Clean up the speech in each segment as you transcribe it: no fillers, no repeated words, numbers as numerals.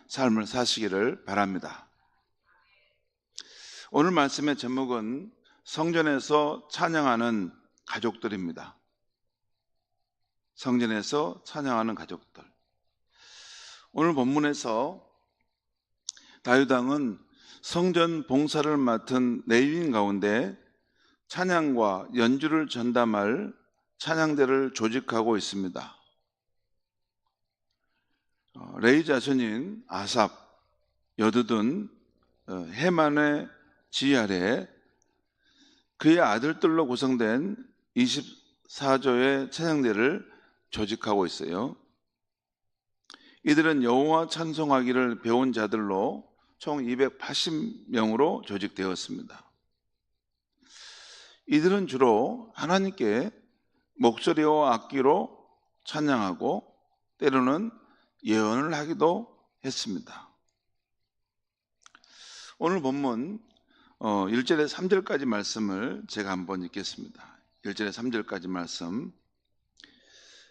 삶을 사시기를 바랍니다. 오늘 말씀의 제목은 성전에서 찬양하는 가족들입니다. 성전에서 찬양하는 가족들. 오늘 본문에서 다윗 왕은 성전 봉사를 맡은 레위인 가운데 찬양과 연주를 전담할 찬양대를 조직하고 있습니다. 레위 자손인 아삽, 여두둔, 헤만의 지휘 아래 그의 아들들로 구성된 24조의 찬양대를 조직하고 있어요. 이들은 여호와 찬송하기를 배운 자들로 총 280명으로 조직되었습니다. 이들은 주로 하나님께 목소리와 악기로 찬양하고 때로는 예언을 하기도 했습니다. 오늘 본문 1절에 3절까지 말씀을 제가 한번 읽겠습니다. 1절에 3절까지 말씀.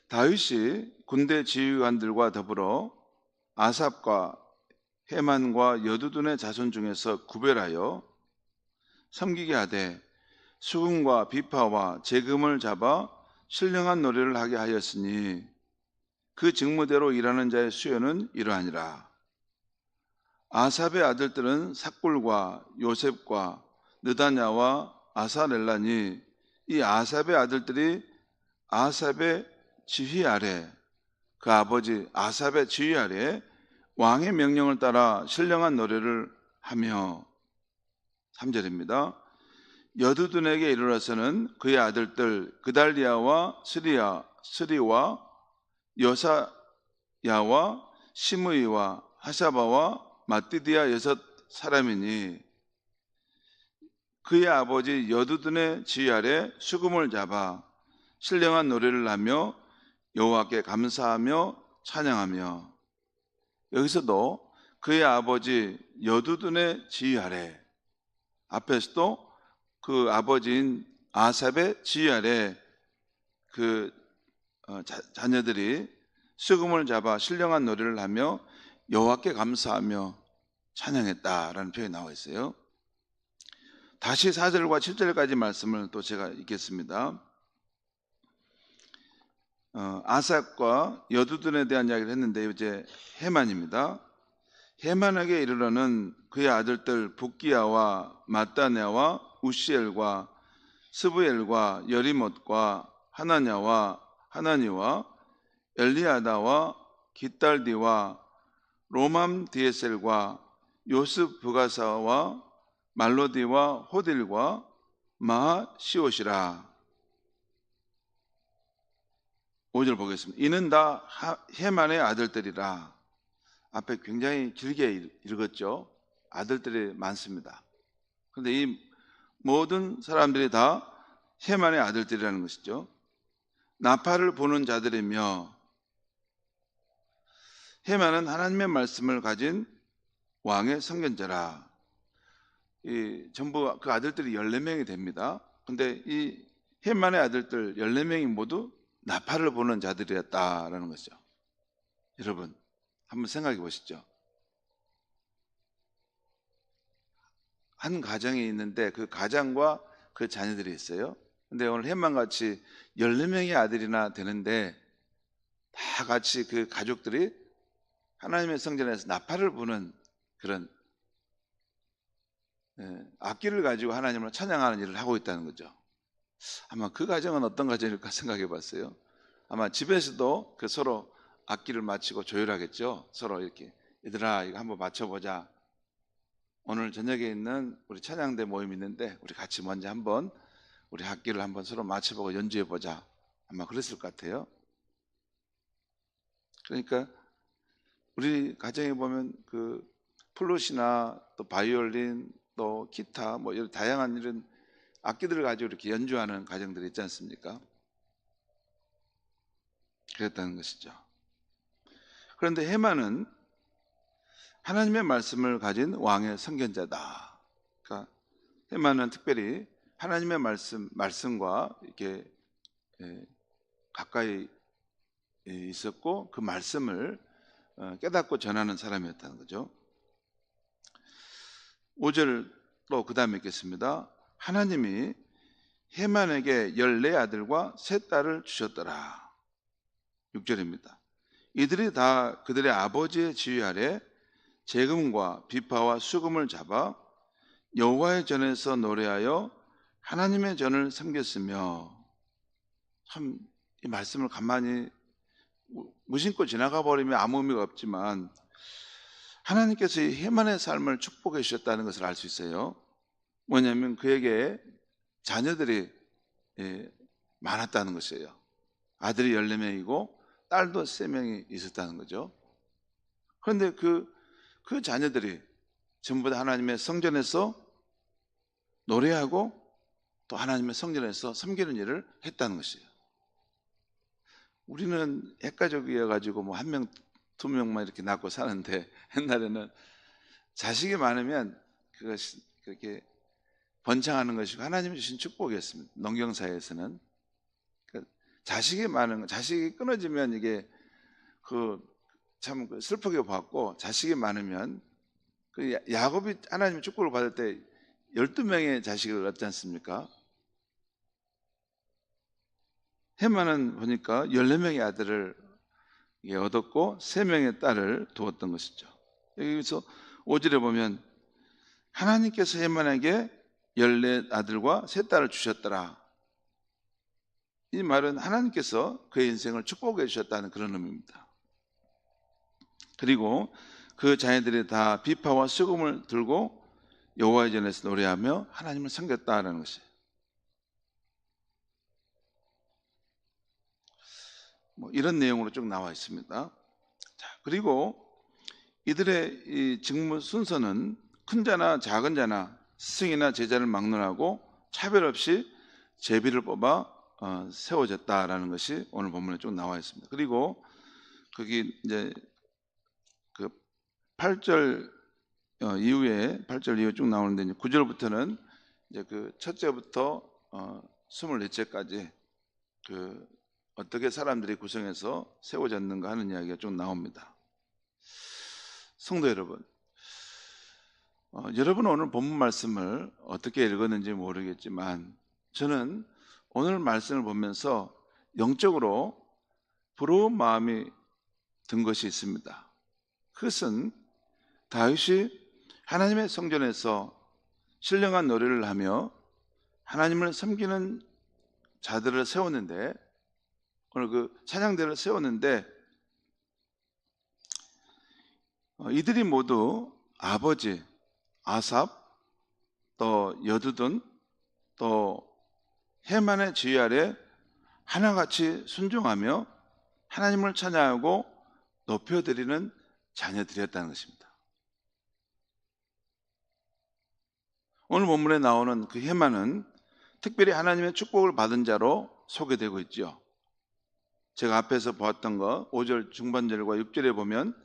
다윗이 군대 지휘관들과 더불어 아삽과 헤만과 여두둔의 자손 중에서 구별하여 섬기게 하되 수금과 비파와 재금을 잡아 신령한 노래를 하게 하였으니 그 직무대로 일하는 자의 수요는 이러하니라. 아삽의 아들들은 삭굴과 요셉과 느다냐와 아사렐라니 이 아삽의 아들들이 아삽의 지휘 아래 그 아버지 아삽의 지휘 아래 왕의 명령을 따라 신령한 노래를 하며 3절입니다. 여두둔에게 이르러서는 그의 아들들 그달리아와 스리와 여사야와 시므이와 하샤바와 마띠디아 6사람이니 그의 아버지 여두둔의 지휘 아래 수금을 잡아 신령한 노래를 하며 여호와께 감사하며 찬양하며. 여기서도 그의 아버지 여두둔의 지휘 아래, 앞에서도 그 아버지인 아삽의 지휘 아래 그 자녀들이 수금을 잡아 신령한 노래를 하며 여호와께 감사하며 찬양했다라는 표현이 나와 있어요. 다시 4절과 7절까지 말씀을 또 제가 읽겠습니다. 아삽과 여두둔에 대한 이야기를 했는데 이제 헤만입니다. 헤만에게 이르러는 그의 아들들 붓기야와 마따냐와 우시엘과 스부엘과 여리못과 하나냐와 하나니와 엘리아다와 깃달디와 로맘디에셀과 요스브가사와 말로디와 호딜과 마하시옷이라. 5절 보겠습니다. 이는 다 헤만의 아들들이라. 앞에 굉장히 길게 읽었죠. 아들들이 많습니다. 그런데 이 모든 사람들이 다 헤만의 아들들이라는 것이죠. 나팔을 부는 자들이며, 헤만은 하나님의 말씀을 가진 왕의 선견자라. 전부 그 아들들이 14명이 됩니다. 그런데 이 헤만의 아들들 14명이 모두 나팔을 부는 자들이었다라는 것이죠. 여러분 한번 생각해 보시죠. 한 가정이 있는데 그 가장과 그 자녀들이 있어요. 근데 오늘 헤만같이 14명의 아들이나 되는데 다 같이 그 가족들이 하나님의 성전에서 나팔을 부는 그런 악기를 가지고 하나님을 찬양하는 일을 하고 있다는 거죠. 아마 그 가정은 어떤 가정일까 생각해 봤어요. 아마 집에서도 그 서로 악기를 맞추고 조율하겠죠. 서로 이렇게 얘들아 이거 한번 맞춰보자. 오늘 저녁에 있는 우리 찬양대 모임 있는데 우리 같이 먼저 한번 우리 악기를 한번 서로 맞춰보고 연주해보자. 아마 그랬을 것 같아요. 그러니까 우리 가정에 보면 그 플룻이나 또 바이올린 또 기타 뭐 이런 다양한 이런 악기들을 가지고 이렇게 연주하는 가정들이 있지 않습니까? 그랬다는 것이죠. 그런데 헤만은 하나님의 말씀을 가진 왕의 선견자다. 그러니까 헤만은 특별히 하나님의 말씀과 이렇게 가까이 있었고 그 말씀을 깨닫고 전하는 사람이었다는 거죠. 5절로 그 다음에 읽겠습니다. 하나님이 헤만에게 14아들과 3딸을 주셨더라. 6절입니다. 이들이 다 그들의 아버지의 지휘 아래 재금과 비파와 수금을 잡아 여호와의 전에서 노래하여 하나님의 전을 섬겼으며, 참 이 말씀을 가만히 무심코 지나가 버리면 아무 의미가 없지만 하나님께서 이 헤만의 삶을 축복해 주셨다는 것을 알 수 있어요. 뭐냐면 그에게 자녀들이 많았다는 것이에요. 아들이 14명이고 딸도 3명이 있었다는 거죠. 그런데 그 자녀들이 전부 다 하나님의 성전에서 노래하고 또 하나님의 성전에서 섬기는 일을 했다는 것이에요. 우리는 핵가족이어가지고 뭐 1명, 2명만 이렇게 낳고 사는데, 옛날에는 자식이 많으면 그것이 그렇게 번창하는 것이고 하나님이 주신 축복이었습니다. 농경사회에서는. 그러니까 자식이 많은, 자식이 끊어지면 이게 참 슬프게 봤고, 자식이 많으면 야곱이 하나님의 축복을 받을 때 12명의 자식을 얻지 않습니까? 헤만은 보니까 14명의 아들을 얻었고 3명의 딸을 두었던 것이죠. 여기서 5절에 보면 하나님께서 헤만에게 14아들과 3딸을 주셨더라. 이 말은 하나님께서 그의 인생을 축복해 주셨다는 그런 의미입니다. 그리고 그 자녀들이 다 비파와 수금을 들고 여호와의 전에서 노래하며 하나님을 섬겼다라는 것이에요. 뭐 이런 내용으로 쭉 나와 있습니다. 자, 그리고 이들의 이 직무 순서는 큰 자나 작은 자나 스승이나 제자를 막론하고 차별 없이 제비를 뽑아 세워졌다라는 것이 오늘 본문에 쭉 나와 있습니다. 그리고 거기 이제 그 8절 이후에 8절 이후 쭉 나오는데, 이제 9절부터는 이제 그 첫째부터 24節까지 어떻게 사람들이 구성해서 세워졌는가 하는 이야기가 좀 나옵니다. 성도 여러분, 여러분은 오늘 본문 말씀을 어떻게 읽었는지 모르겠지만 저는 오늘 말씀을 보면서 영적으로 부러운 마음이 든 것이 있습니다. 그것은 다윗이 하나님의 성전에서 신령한 노래를 하며 하나님을 섬기는 자들을 세웠는데, 오늘 그 찬양대를 세웠는데, 이들이 모두 아버지 아삽, 또 여두둔, 또 헤만의 지휘 아래 하나같이 순종하며 하나님을 찬양하고 높여드리는 자녀들이었다는 것입니다. 오늘 본문에 나오는 그 헤만은 특별히 하나님의 축복을 받은 자로 소개되고 있죠. 제가 앞에서 보았던 거 5절 중반절과 6절에 보면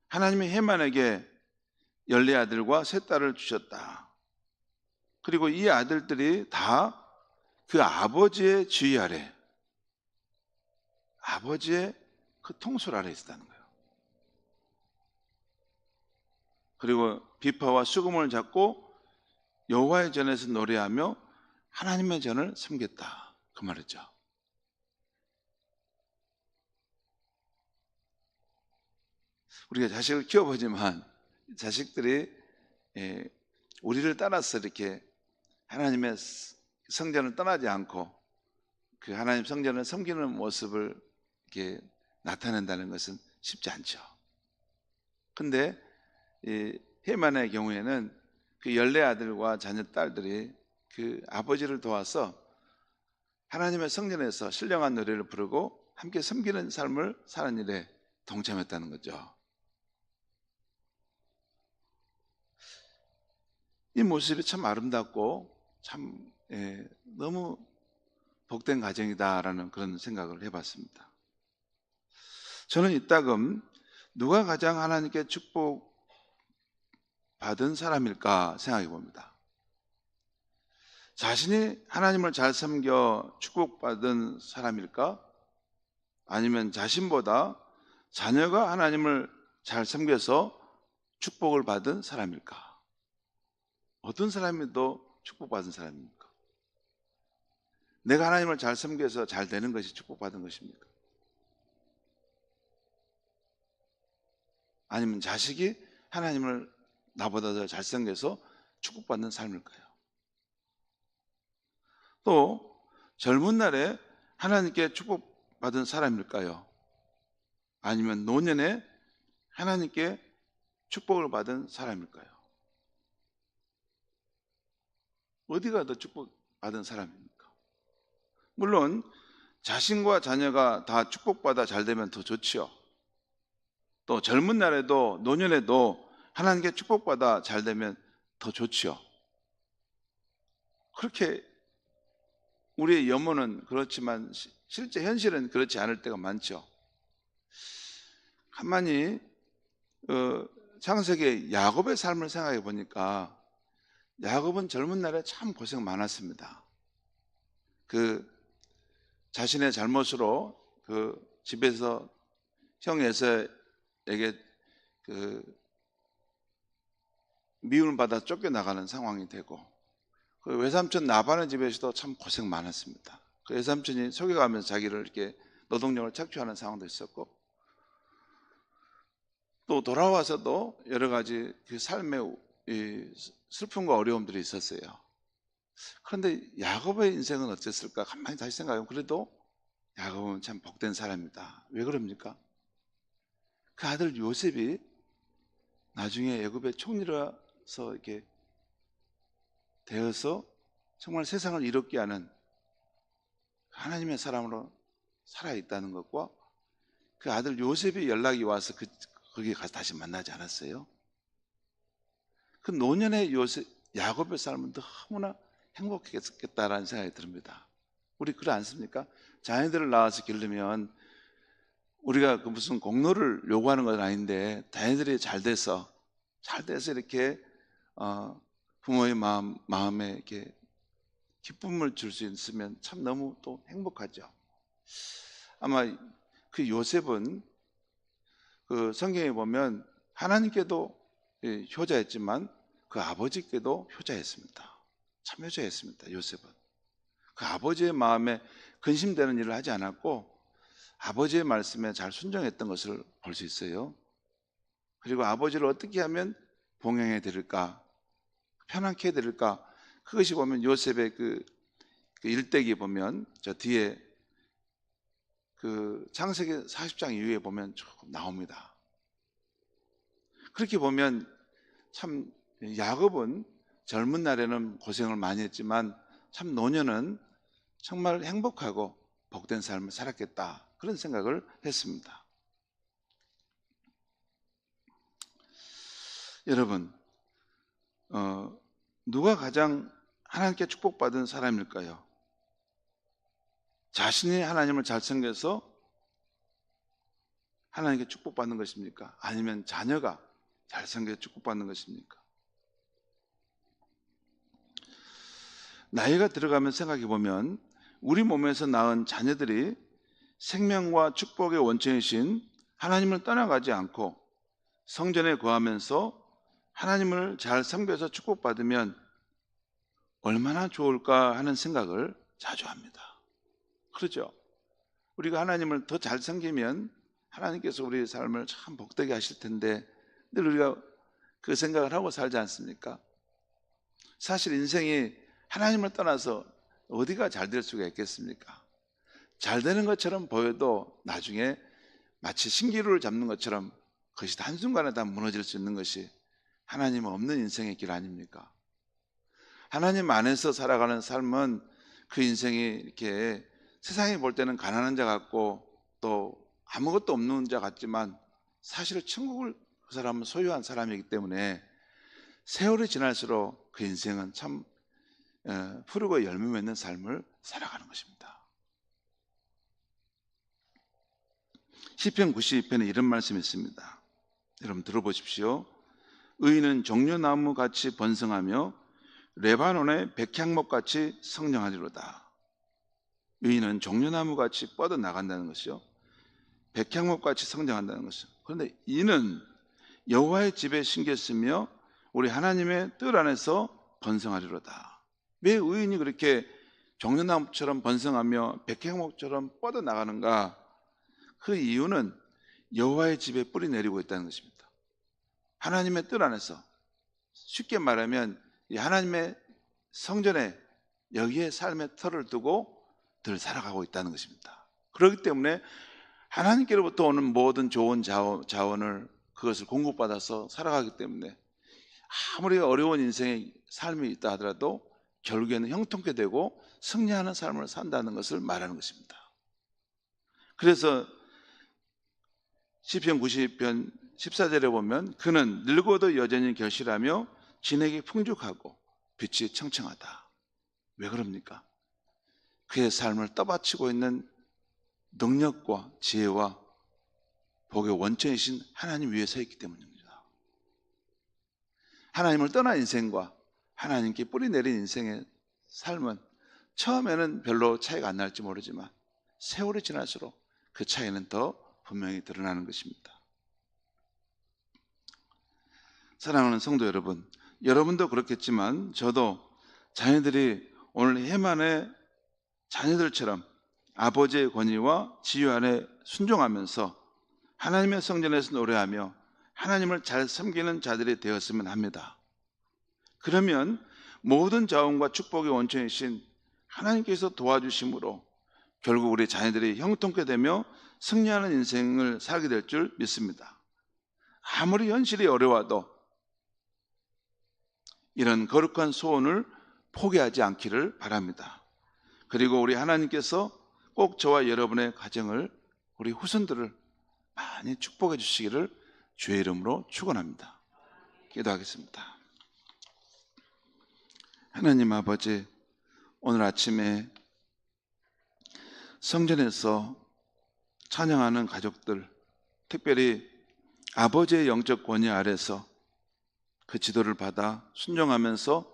하나님이 헤만에게 14아들과 3딸을 주셨다. 그리고 이 아들들이 다 그 아버지의 지휘 아래, 아버지의 그 통솔 아래 있었다는 거예요. 그리고 비파와 수금을 잡고 여호와의 전에서 노래하며 하나님의 전을 섬겼다, 그 말이죠. 우리가 자식을 키워보지만 자식들이 우리를 따라서 이렇게 하나님의 성전을 떠나지 않고 그 하나님 성전을 섬기는 모습을 이렇게 나타낸다는 것은 쉽지 않죠. 근데 헤만의 경우에는 그 14아들과 자녀 딸들이 그 아버지를 도와서 하나님의 성전에서 신령한 노래를 부르고 함께 섬기는 삶을 사는 일에 동참했다는 거죠. 이 모습이 참 아름답고 참 너무 복된 가정이다라는 그런 생각을 해봤습니다. 저는 이따금 누가 가장 하나님께 축복 받은 사람일까 생각해 봅니다. 자신이 하나님을 잘 섬겨 축복받은 사람일까? 아니면 자신보다 자녀가 하나님을 잘 섬겨서 축복을 받은 사람일까? 어떤 사람이 더 축복받은 사람입니까? 내가 하나님을 잘 섬겨서 잘 되는 것이 축복받은 것입니까? 아니면 자식이 하나님을 나보다 더 잘 섬겨서 축복받는 삶일까요? 또 젊은 날에 하나님께 축복받은 사람일까요? 아니면 노년에 하나님께 축복을 받은 사람일까요? 어디가 더 축복받은 사람입니까? 물론 자신과 자녀가 다 축복받아 잘 되면 더 좋지요. 또 젊은 날에도 노년에도 하나님께 축복받아 잘 되면 더 좋지요. 그렇게 우리의 염원은 그렇지만 실제 현실은 그렇지 않을 때가 많죠. 가만히 창세기 야곱의 삶을 생각해 보니까 야곱은 젊은 날에 참 고생 많았습니다. 그 자신의 잘못으로 그 집에서 형 에서에게 그 미움을 받아 쫓겨나가는 상황이 되고, 그 외삼촌 나반의 집에서도 참 고생 많았습니다. 그 외삼촌이 속여가면서 자기를 이렇게 노동력을 착취하는 상황도 있었고, 또 돌아와서도 여러 가지 그 삶의 슬픔과 어려움들이 있었어요. 그런데 야곱의 인생은 어땠을까? 가만히 다시 생각하면 그래도 야곱은 참 복된 사람이다. 왜 그럽니까? 그 아들 요셉이 나중에 애굽의 총리로서 이렇게 되어서 정말 세상을 이롭게 하는 하나님의 사람으로 살아있다는 것과, 그 아들 요셉이 연락이 와서 거기에 가서 다시 만나지 않았어요? 그 노년의 야곱의 삶은 너무나 행복했겠다라는 생각이 듭니다. 우리 그렇지 않습니까? 자녀들을 낳아서 기르면 우리가 그 무슨 공로를 요구하는 건 아닌데, 자녀들이 잘 돼서 이렇게 부모의 마음에 이렇게 기쁨을 줄 수 있으면 참 너무 또 행복하죠. 아마 그 요셉은 그 성경에 보면 하나님께도 효자였지만 그 아버지께도 효자였습니다. 참 효자였습니다. 요셉은 그 아버지의 마음에 근심되는 일을 하지 않았고 아버지의 말씀에 잘 순종했던 것을 볼 수 있어요. 그리고 아버지를 어떻게 하면 봉행해 드릴까, 편안케 해드릴까, 그것이 보면 요셉의 그 일대기 보면 저 뒤에 그 창세기 40장 이후에 보면 조금 나옵니다. 그렇게 보면 참 야곱은 젊은 날에는 고생을 많이 했지만 참 노년은 정말 행복하고 복된 삶을 살았겠다, 그런 생각을 했습니다. 여러분, 누가 가장 하나님께 축복받은 사람일까요? 자신이 하나님을 잘 섬겨서 하나님께 축복받는 것입니까? 아니면 자녀가 잘 섬겨서 축복받는 것입니까? 나이가 들어가면 생각해 보면 우리 몸에서 낳은 자녀들이 생명과 축복의 원천이신 하나님을 떠나가지 않고 성전에 거하면서 하나님을 잘 섬겨서 축복받으면 얼마나 좋을까 하는 생각을 자주 합니다. 그렇죠? 우리가 하나님을 더 잘 섬기면 하나님께서 우리의 삶을 참 복되게 하실 텐데 늘 우리가 그 생각을 하고 살지 않습니까? 사실 인생이 하나님을 떠나서 어디가 잘 될 수가 있겠습니까? 잘 되는 것처럼 보여도 나중에 마치 신기루를 잡는 것처럼 그것이 한순간에 다 무너질 수 있는 것이 하나님 없는 인생의 길 아닙니까? 하나님 안에서 살아가는 삶은 그 인생이 이렇게 세상이 볼 때는 가난한 자 같고 또 아무것도 없는 자 같지만 사실 천국을 그 사람은 소유한 사람이기 때문에 세월이 지날수록 그 인생은 참 푸르고 열매 맺는 삶을 살아가는 것입니다. 시편 92편에 이런 말씀이 있습니다. 여러분 들어보십시오. 의인은 종려나무 같이 번성하며 레바논의 백향목 같이 성장하리로다. 의인은 종려나무 같이 뻗어 나간다는 것이요, 백향목 같이 성장한다는 것이요. 그런데 이는 여호와의 집에 심겼으며 우리 하나님의 뜰 안에서 번성하리로다. 왜 의인이 그렇게 종려나무처럼 번성하며 백향목처럼 뻗어나가는가? 그 이유는 여호와의 집에 뿌리 내리고 있다는 것입니다. 하나님의 뜰 안에서, 쉽게 말하면 이 하나님의 성전에 여기에 삶의 터를 두고 늘 살아가고 있다는 것입니다. 그렇기 때문에 하나님께로부터 오는 모든 좋은 자원을 그것을 공급받아서 살아가기 때문에 아무리 어려운 인생의 삶이 있다 하더라도 결국에는 형통케 되고 승리하는 삶을 산다는 것을 말하는 것입니다. 그래서 시편 90편 14절에 보면 그는 늙어도 여전히 결실하며 진액이 풍족하고 빛이 청청하다. 왜 그럽니까? 그의 삶을 떠받치고 있는 능력과 지혜와 복의 원천이신 하나님 위에 서 있기 때문입니다. 하나님을 떠난 인생과 하나님께 뿌리 내린 인생의 삶은 처음에는 별로 차이가 안 날지 모르지만 세월이 지날수록 그 차이는 더 분명히 드러나는 것입니다. 사랑하는 성도 여러분, 여러분도 그렇겠지만 저도 자녀들이 오늘 해만의 자녀들처럼 아버지의 권위와 지휘 안에 순종하면서 하나님의 성전에서 노래하며 하나님을 잘 섬기는 자들이 되었으면 합니다. 그러면 모든 자원과 축복의 원천이신 하나님께서 도와주심으로 결국 우리 자녀들이 형통케 되며 승리하는 인생을 살게 될 줄 믿습니다. 아무리 현실이 어려워도 이런 거룩한 소원을 포기하지 않기를 바랍니다. 그리고 우리 하나님께서 꼭 저와 여러분의 가정을, 우리 후손들을 많이 축복해 주시기를 주의 이름으로 축원합니다. 기도하겠습니다. 하나님 아버지, 오늘 아침에 성전에서 찬양하는 가족들, 특별히 아버지의 영적 권위 아래서 그 지도를 받아 순종하면서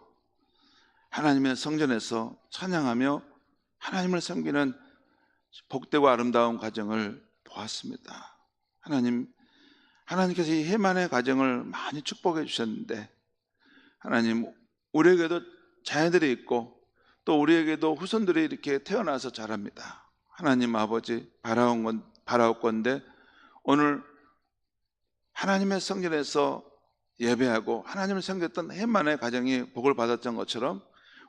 하나님의 성전에서 찬양하며 하나님을 섬기는 복되고 아름다운 가정을 보았습니다. 하나님께서 이 해만의 가정을 많이 축복해 주셨는데, 하나님, 우리에게도 자녀들이 있고 또 우리에게도 후손들이 이렇게 태어나서 자랍니다. 하나님 아버지, 바라옵건대 오늘 하나님의 성전에서 예배하고 하나님을 섬겼던 해만의 가정이 복을 받았던 것처럼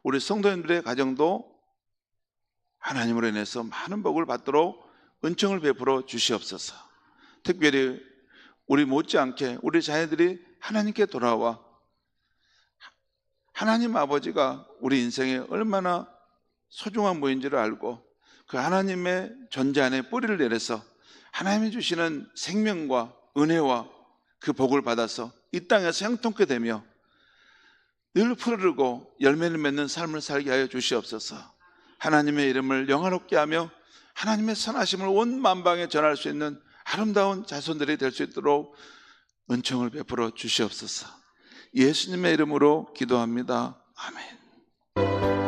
우리 성도님들의 가정도 하나님으로 인해서 많은 복을 받도록 은총을 베풀어 주시옵소서. 특별히 우리 못지않게 우리 자녀들이 하나님께 돌아와 하나님 아버지가 우리 인생에 얼마나 소중한 분인지를 알고 그 하나님의 존재 안에 뿌리를 내려서 하나님이 주시는 생명과 은혜와 그 복을 받아서 이 땅에서 형통케 되며 늘 푸르르고 열매를 맺는 삶을 살게 하여 주시옵소서. 하나님의 이름을 영화롭게 하며 하나님의 선하심을 온 만방에 전할 수 있는 아름다운 자손들이 될 수 있도록 은총을 베풀어 주시옵소서. 예수님의 이름으로 기도합니다. 아멘.